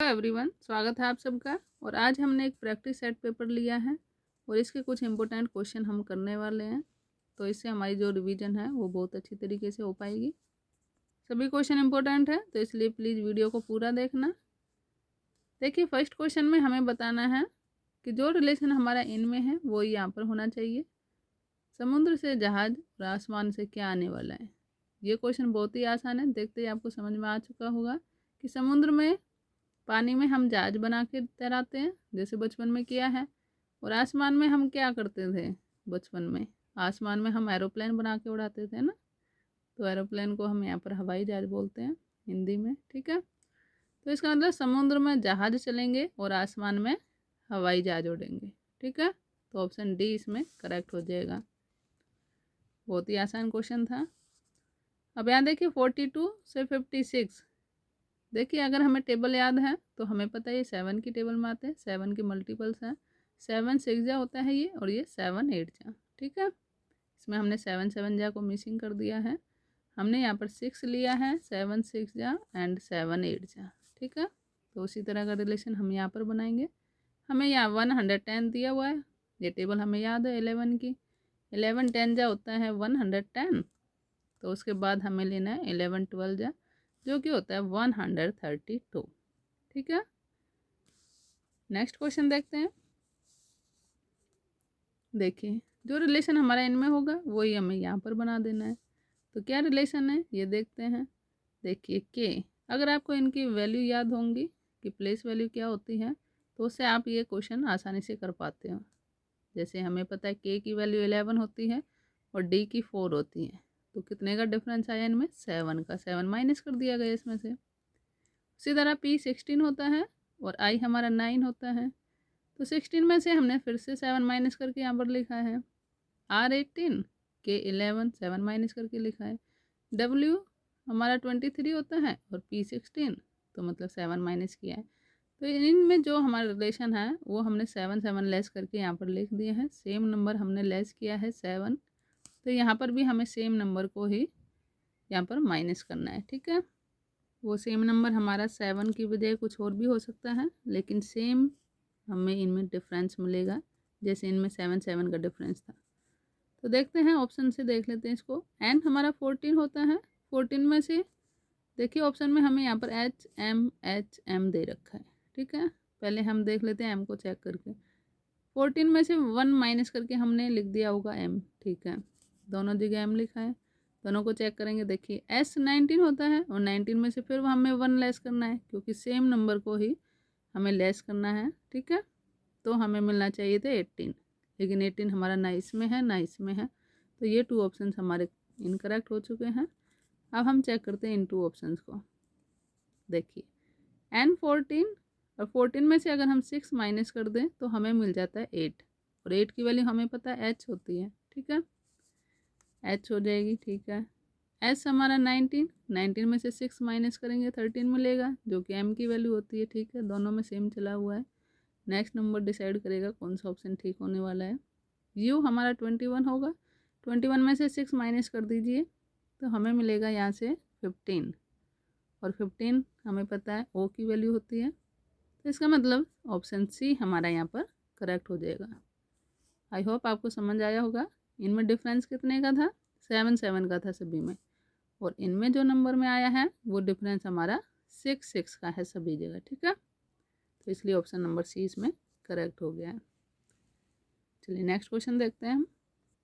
Everyone, स्वागत है आप सबका। और आज हमने एक प्रैक्टिस सेट पेपर लिया है और इसके कुछ इम्पोर्टेंट क्वेश्चन हम करने वाले हैं, तो इससे हमारी जो रिवीजन है वो बहुत अच्छी तरीके से हो पाएगी। सभी क्वेश्चन इम्पोर्टेंट है, तो इसलिए प्लीज़ वीडियो को पूरा देखना। देखिए, फर्स्ट क्वेश्चन में हमें बताना है कि जो रिलेशन हमारा इनमें है वो यहाँ पर होना चाहिए। समुद्र से जहाज और आसमान से क्या आने वाला है। ये क्वेश्चन बहुत ही आसान है, देखते ही आपको समझ में आ चुका होगा कि समुद्र में पानी में हम जहाज बना के तैराते हैं, जैसे बचपन में किया है। और आसमान में हम क्या करते थे बचपन में, आसमान में हम एरोप्लेन बना के उड़ाते थे ना। तो एरोप्लेन को हम यहाँ पर हवाई जहाज बोलते हैं हिंदी में, ठीक है। तो इसका मतलब समुद्र में जहाज चलेंगे और आसमान में हवाई जहाज उड़ेंगे, ठीक है। तो ऑप्शन डी इसमें करेक्ट हो जाएगा। बहुत ही आसान क्वेश्चन था। अब यहाँ देखिए 42 से 56। देखिए, अगर हमें टेबल याद है तो हमें पता है ये 7 की टेबल में आते हैं, 7 के मल्टीपल्स हैं। 7 6 जा होता है ये, और ये 7 8 जा, ठीक है। इसमें हमने 7 7 जा को मिसिंग कर दिया है। हमने यहाँ पर 6 लिया है, 7 6 जा एंड 7 8 जा, ठीक है। तो उसी तरह का रिलेशन हम यहाँ पर बनाएंगे। हमें यहाँ 110 दिया हुआ है, ये टेबल हमें याद है 11 की। 11 10 जा होता है 110। तो उसके बाद हमें लेना है 11 12 जा, जो कि होता है 132, ठीक है। नेक्स्ट क्वेश्चन देखते हैं। देखिए, जो रिलेशन हमारा इनमें होगा वही हमें यहाँ पर बना देना है। तो क्या रिलेशन है ये देखते हैं। देखिए के, अगर आपको इनकी वैल्यू याद होंगी कि प्लेस वैल्यू क्या होती है, तो उससे आप ये क्वेश्चन आसानी से कर पाते हो। जैसे हमें पता है के की वैल्यू 11 होती है और डी की 4 होती है। तो कितने का डिफरेंस आया इनमें, 7 का। 7 माइनस कर दिया गया इसमें से। उसी तरह पी 16 होता है और आई हमारा 9 होता है। तो 16 में से हमने फिर से 7 माइनस करके यहाँ पर लिखा है। आर 18, के 11, 7 माइनस करके लिखा है। डब्ल्यू हमारा 23 होता है और पी 16, तो मतलब 7 माइनस किया है। तो इनमें जो हमारा रिलेशन है वो हमने 7 7 लेस करके यहाँ पर लिख दिए हैं। सेम नंबर हमने लेस किया है 7, तो यहाँ पर भी हमें सेम नंबर को ही यहाँ पर माइनस करना है, ठीक है। वो सेम नंबर हमारा 7 की बजाय कुछ और भी हो सकता है, लेकिन सेम हमें इनमें डिफरेंस मिलेगा, जैसे इनमें 7 7 का डिफरेंस था। तो देखते हैं, ऑप्शन से देख लेते हैं इसको। एन हमारा 14 होता है। 14 में से देखिए ऑप्शन में हमें यहाँ पर एच एम दे रखा है, ठीक है। पहले हम देख लेते हैं एम को चेक करके। 14 में से 1 माइनस करके हमने लिख दिया होगा एम, ठीक है। दोनों जगह एम लिखा है, दोनों को चेक करेंगे। देखिए एस 19 होता है और 19 में से फिर हमें 1 लेस करना है, क्योंकि सेम नंबर को ही हमें लेस करना है, ठीक है। तो हमें मिलना चाहिए था 18, लेकिन 18 हमारा ना इसमें है ना इसमें है। तो ये 2 ऑप्शन हमारे इनकरेक्ट हो चुके हैं। अब हम चेक करते हैं इन 2 ऑप्शन को। देखिए एन 14 और 14 में से अगर हम 6 माइनस कर दें तो हमें मिल जाता है 8, और 8 की वैल्यू हमें पता है एच होती है, ठीक है। एच हो जाएगी, ठीक है। एस हमारा 19, 19 में से 6 माइनस करेंगे 13 मिलेगा, जो कि एम की वैल्यू होती है, ठीक है। दोनों में सेम चला हुआ है। नेक्स्ट नंबर डिसाइड करेगा कौन सा ऑप्शन ठीक होने वाला है। यू हमारा 21 होगा। 21 में से 6 माइनस कर दीजिए तो हमें मिलेगा यहाँ से 15, और 15 हमें पता है ओ की वैल्यू होती है। तो इसका मतलब ऑप्शन सी हमारा यहाँ पर करेक्ट हो जाएगा। आई होप आपको समझ आया होगा। इनमें डिफरेंस कितने का था, 7 7 का था सभी में, और इनमें जो नंबर में आया है वो डिफरेंस हमारा 6 6 का है सभी जगह, ठीक है। तो इसलिए ऑप्शन नंबर सी इसमें करेक्ट हो गया है। चलिए नेक्स्ट क्वेश्चन देखते हैं हम।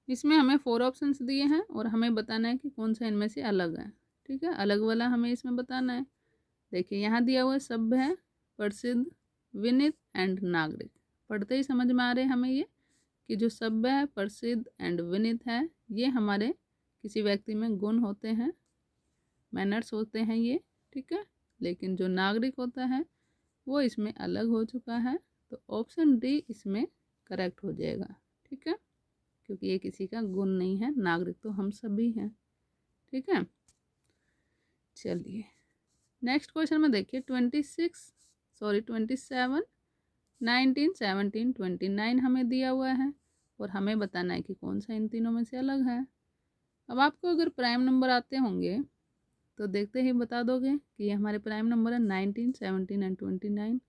इसमें हमें 4 ऑप्शंस दिए हैं और हमें बताना है कि कौन सा इनमें से अलग है, ठीक है। अलग वाला हमें इसमें बताना है। देखिए यहाँ दिया हुआ सभ्य है, प्रसिद्ध, विनीत एंड नागरिक। पढ़ते ही समझ में आ रहे हैं हमें ये कि जो सभ्य है, प्रसिद्ध एंड विनीत है, ये हमारे किसी व्यक्ति में गुण होते हैं, मैनर्स होते हैं ये, ठीक है। लेकिन जो नागरिक होता है वो इसमें अलग हो चुका है। तो ऑप्शन डी इसमें करेक्ट हो जाएगा, ठीक है, क्योंकि ये किसी का गुण नहीं है। नागरिक तो हम सभी हैं, ठीक है। चलिए नेक्स्ट क्वेश्चन में देखिए 27 19 17 29 हमें दिया हुआ है और हमें बताना है कि कौन सा इन तीनों में से अलग है। अब आपको अगर प्राइम नंबर आते होंगे तो देखते ही बता दोगे कि ये हमारे प्राइम नंबर है 19, 17 एंड 29,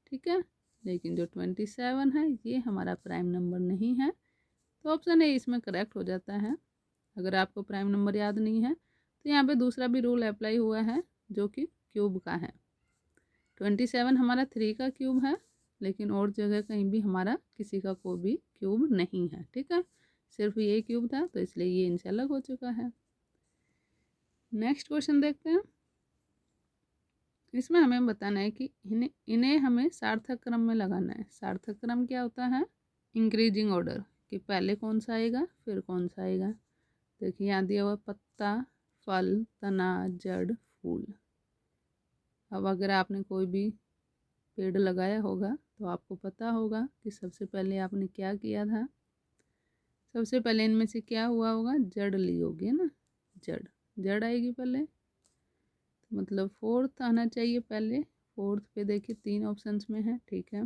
ठीक है। लेकिन जो 27 है ये हमारा प्राइम नंबर नहीं है, तो ऑप्शन ए इसमें करेक्ट हो जाता है। अगर आपको प्राइम नंबर याद नहीं है तो यहाँ पे दूसरा भी रूल अप्लाई हुआ है जो कि क्यूब का है। 27 हमारा 3 का क्यूब है, लेकिन और जगह कहीं भी हमारा किसी का कोई भी क्यूब नहीं है, ठीक है। सिर्फ ये क्यूब था तो इसलिए ये इनसे अलग हो चुका है। नेक्स्ट क्वेश्चन देखते हैं। इसमें हमें बताना है कि इन्हें हमें सार्थक क्रम में लगाना है। सार्थक क्रम क्या होता है? इंक्रीजिंग ऑर्डर, कि पहले कौन सा आएगा फिर कौन सा आएगा। देखिए यहाँ दिया हुआ पत्ता, फल, तना, जड़, फूल। अब अगर आपने कोई भी पेड़ लगाया होगा तो आपको पता होगा कि सबसे पहले आपने क्या किया था। सबसे पहले इनमें से क्या हुआ होगा? जड़ ली होगी, है ना। जड़ आएगी पहले, तो मतलब फोर्थ आना चाहिए पहले। फोर्थ पे देखिए 3 ऑप्शंस में है, ठीक है।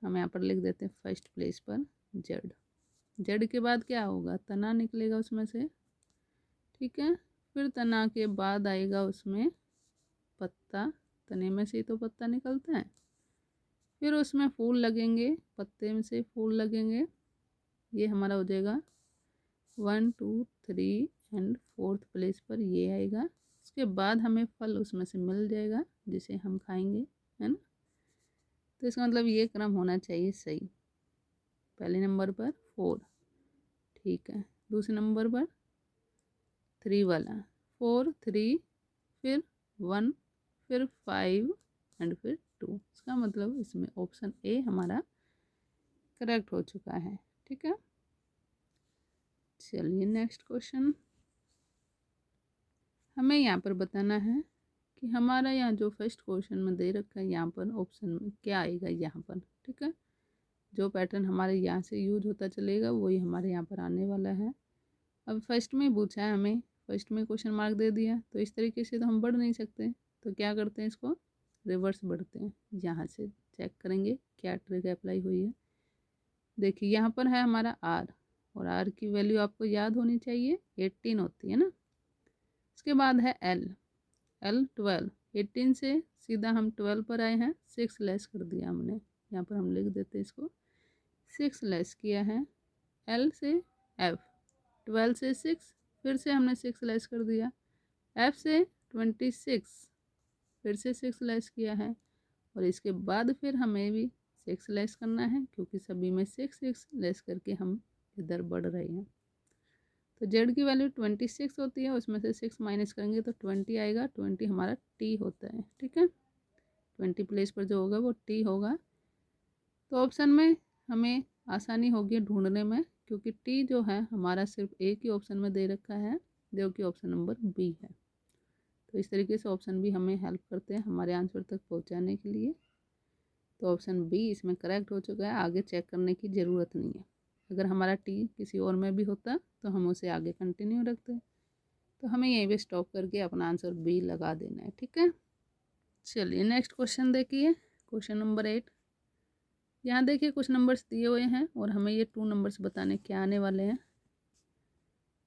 हम यहाँ पर लिख देते हैं फर्स्ट प्लेस पर जड़। जड़ के बाद क्या होगा? तना निकलेगा उसमें से, ठीक है। फिर तना के बाद आएगा उसमें पत्ता, तने में से ही तो पत्ता निकलता है। फिर उसमें फूल लगेंगे, पत्ते में से फूल लगेंगे। ये हमारा हो जाएगा 1, 2, 3 एंड फोर्थ प्लेस पर ये आएगा। उसके बाद हमें फल उसमें से मिल जाएगा जिसे हम खाएंगे, है ना। तो इसका मतलब ये क्रम होना चाहिए सही। पहले नंबर पर 4, ठीक है। दूसरे नंबर पर 3 वाला, 4, 3, फिर 1, फिर 5 एंड फिर 2। इसका मतलब इसमें ऑप्शन ए हमारा करेक्ट हो चुका है, ठीक है। चलिए नेक्स्ट क्वेश्चन। हमें यहाँ पर बताना है कि हमारा यहाँ जो फर्स्ट क्वेश्चन में दे रखा है यहाँ पर ऑप्शन में क्या आएगा यहाँ पर, ठीक है। जो पैटर्न हमारे यहाँ से यूज होता चलेगा वही हमारे यहाँ पर आने वाला है। अब फर्स्ट में पूछा है हमें, फर्स्ट में क्वेश्चन मार्क दे दिया, तो इस तरीके से तो हम बढ़ नहीं सकते। तो क्या करते हैं, इसको रिवर्स बढ़ते हैं। यहाँ से चेक करेंगे क्या ट्रिक अप्लाई हुई है। देखिए यहाँ पर है हमारा आर, और आर की वैल्यू आपको याद होनी चाहिए 18 होती है ना। इसके बाद है एल 12। 18 से सीधा हम 12 पर आए हैं, 6 लेस कर दिया हमने। यहाँ पर हम लिख देते हैं इसको, 6 लेस किया है। एल से एफ, 12 से 6, फिर से हमने 6 लेस कर दिया। एफ से 26, फिर से 6 लेस किया है। और इसके बाद फिर हमें भी 6 लेस करना है, क्योंकि सभी में 6 लेस करके हम इधर बढ़ रहे हैं। तो जेड की वैल्यू 26 होती है, उसमें से 6 माइनस करेंगे तो 20 आएगा। 20 हमारा टी होता है, ठीक है। 20 प्लेस पर जो होगा वो टी होगा। तो ऑप्शन में हमें आसानी होगी ढूंढने में, क्योंकि टी जो है हमारा सिर्फ एक ही ऑप्शन में दे रखा है, जो कि ऑप्शन नंबर बी है। तो इस तरीके से ऑप्शन भी हमें हेल्प करते हैं हमारे आंसर तक पहुंचाने के लिए। तो ऑप्शन बी इसमें करेक्ट हो चुका है, आगे चेक करने की ज़रूरत नहीं है। अगर हमारा टी किसी और में भी होता तो हम उसे आगे कंटिन्यू रखते। तो हमें यहीं पे स्टॉप करके अपना आंसर बी लगा देना है, ठीक है। चलिए नेक्स्ट क्वेश्चन देखिए, क्वेश्चन नंबर 8। यहाँ देखिए कुछ नंबर्स दिए हुए हैं और हमें ये 2 नंबर्स बताने क्या आने वाले हैं।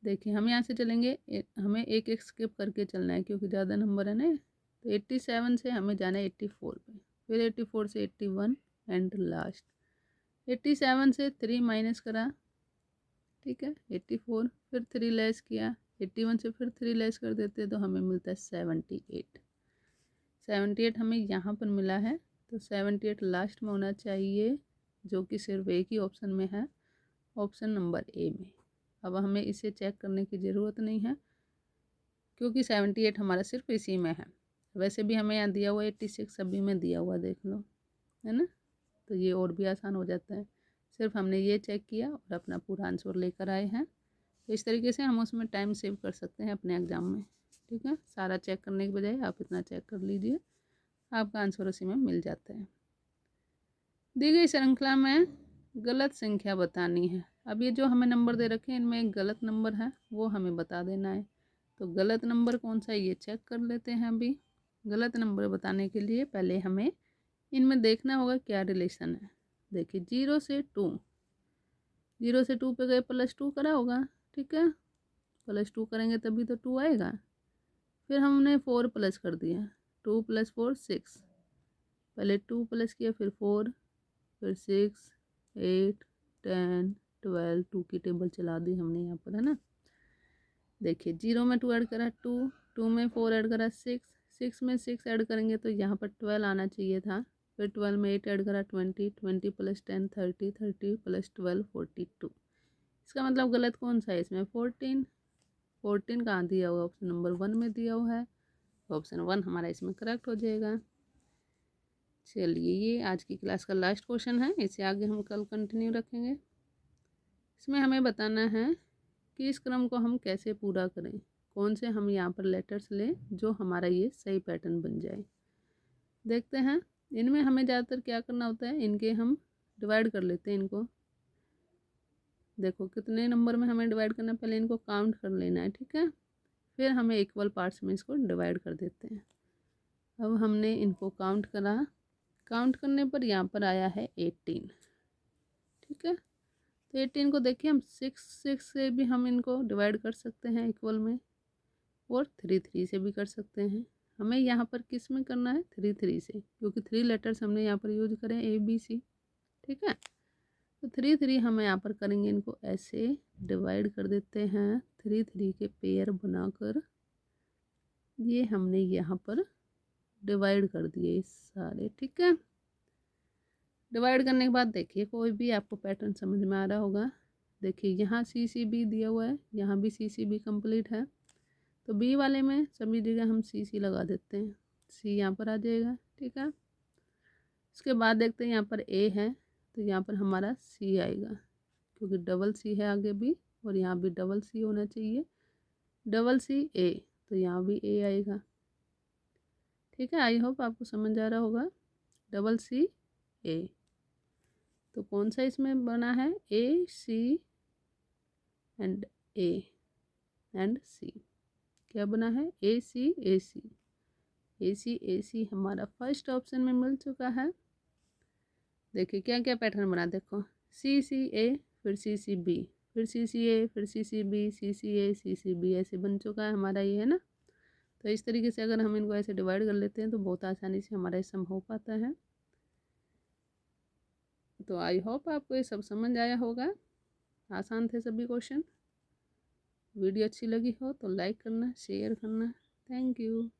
देखिए हम यहाँ से चलेंगे, हमें एक एक स्किप करके चलना है क्योंकि ज़्यादा नंबर है ना। तो 87 से हमें जाना है 84 पे, फिर 84 से 81 एंड लास्ट। 87 से 3 माइनस करा, ठीक है। 84, फिर 3 लेस किया। 81 से फिर 3 लेस कर देते तो हमें मिलता है 78। 78 हमें यहाँ पर मिला है, तो 78 लास्ट में होना चाहिए, जो कि सिर्फ एक ही ऑप्शन में है, ऑप्शन नंबर ए में। अब हमें इसे चेक करने की ज़रूरत नहीं है, क्योंकि 78 हमारा सिर्फ इसी में है। वैसे भी हमें यहाँ दिया हुआ 86 सभी में दिया हुआ, देख लो, है ना। तो ये और भी आसान हो जाता है। सिर्फ हमने ये चेक किया और अपना पूरा आंसर लेकर आए हैं। तो इस तरीके से हम उसमें टाइम सेव कर सकते हैं अपने एग्ज़ाम में, ठीक है। सारा चेक करने के बजाय आप इतना चेक कर लीजिए, आपका आंसर उसी में मिल जाता है। दी गई श्रृंखला में गलत संख्या बतानी है। अब ये जो हमें नंबर दे रखे हैं इनमें एक गलत नंबर है, वो हमें बता देना है। तो गलत नंबर कौन सा है ये चेक कर लेते हैं। अभी गलत नंबर बताने के लिए पहले हमें इनमें देखना होगा क्या रिलेशन है। देखिए 0 से 2, 0 से 2 पे गए +2 करा होगा, ठीक है। +2 करेंगे तभी तो 2 आएगा। फिर हमने 4 प्लस कर दिया, 2 + 4 6, पहले 2 प्लस किया, फिर 4, फिर 6, 8, 10, 12, 2 की टेबल चला दी हमने यहाँ पर, है ना। देखिए 0 में 2 ऐड करा 2, 2 में 4 ऐड करा 6, 6 में 6 ऐड करेंगे तो यहाँ पर 12 आना चाहिए था। फिर 12 में 8 ऐड करा 20, 20 + 10 30, 30 + 12 42। इसका मतलब गलत कौन सा है इसमें, 14, 14 कहाँ दिया हुआ, ऑप्शन नंबर 1 में दिया हुआ है। ऑप्शन 1 हमारा इसमें करेक्ट हो जाएगा। चलिए ये आज की क्लास का लास्ट क्वेश्चन है, इसे आगे हम कल कंटिन्यू रखेंगे। इसमें हमें बताना है कि इस क्रम को हम कैसे पूरा करें, कौन से हम यहाँ पर लेटर्स लें जो हमारा ये सही पैटर्न बन जाए। देखते हैं, इनमें हमें ज़्यादातर क्या करना होता है, इनके हम डिवाइड कर लेते हैं इनको। देखो कितने नंबर में हमें डिवाइड करना है, पहले इनको काउंट कर लेना है, ठीक है। फिर हमें इक्वल पार्ट्स में इसको डिवाइड कर देते हैं। अब हमने इनको काउंट करा, काउंट करने पर यहाँ पर आया है 18, ठीक है। तो 18 को देखिए हम 6 से भी हम इनको डिवाइड कर सकते हैं इक्वल में, और 3 से भी कर सकते हैं। हमें यहाँ पर किस में करना है, 3 से, क्योंकि 3 लेटर्स हमने यहाँ पर यूज करें ABC, ठीक है। तो 3 हम यहाँ पर करेंगे, इनको ऐसे डिवाइड कर देते हैं 3 के पेयर बनाकर। ये हमने यहाँ पर डिवाइड कर दिए सारे, ठीक है। डिवाइड करने के बाद देखिए कोई भी आपको पैटर्न समझ में आ रहा होगा। देखिए यहाँ CCB दिया हुआ है, यहाँ भी CCB कंप्लीट है, तो B वाले में सभी जगह हम CC लगा देते हैं, C यहाँ पर आ जाएगा, ठीक है। उसके बाद देखते हैं यहाँ पर A है, तो यहाँ पर हमारा C आएगा, क्योंकि डबल C है आगे भी, और यहाँ भी डबल C होना चाहिए, डबल C A, तो यहाँ भी A आएगा, ठीक है। आई होप आपको समझ आ रहा होगा, डबल C A। तो कौन सा इसमें बना है, AC and A and C, क्या बना है, AC AC, AC AC हमारा फर्स्ट ऑप्शन में मिल चुका है। देखिए क्या क्या पैटर्न बना, देखो CCA, फिर CCB, फिर CCA, फिर CCB, CCA CCB, ऐसे बन चुका है हमारा ये, है ना। तो इस तरीके से अगर हम इनको ऐसे डिवाइड कर लेते हैं तो बहुत आसानी से हमारा सम हो पाता है। तो आई होप आपको ये सब समझ आया होगा, आसान थे सभी क्वेश्चन। वीडियो अच्छी लगी हो तो लाइक करना, शेयर करना। Thank you.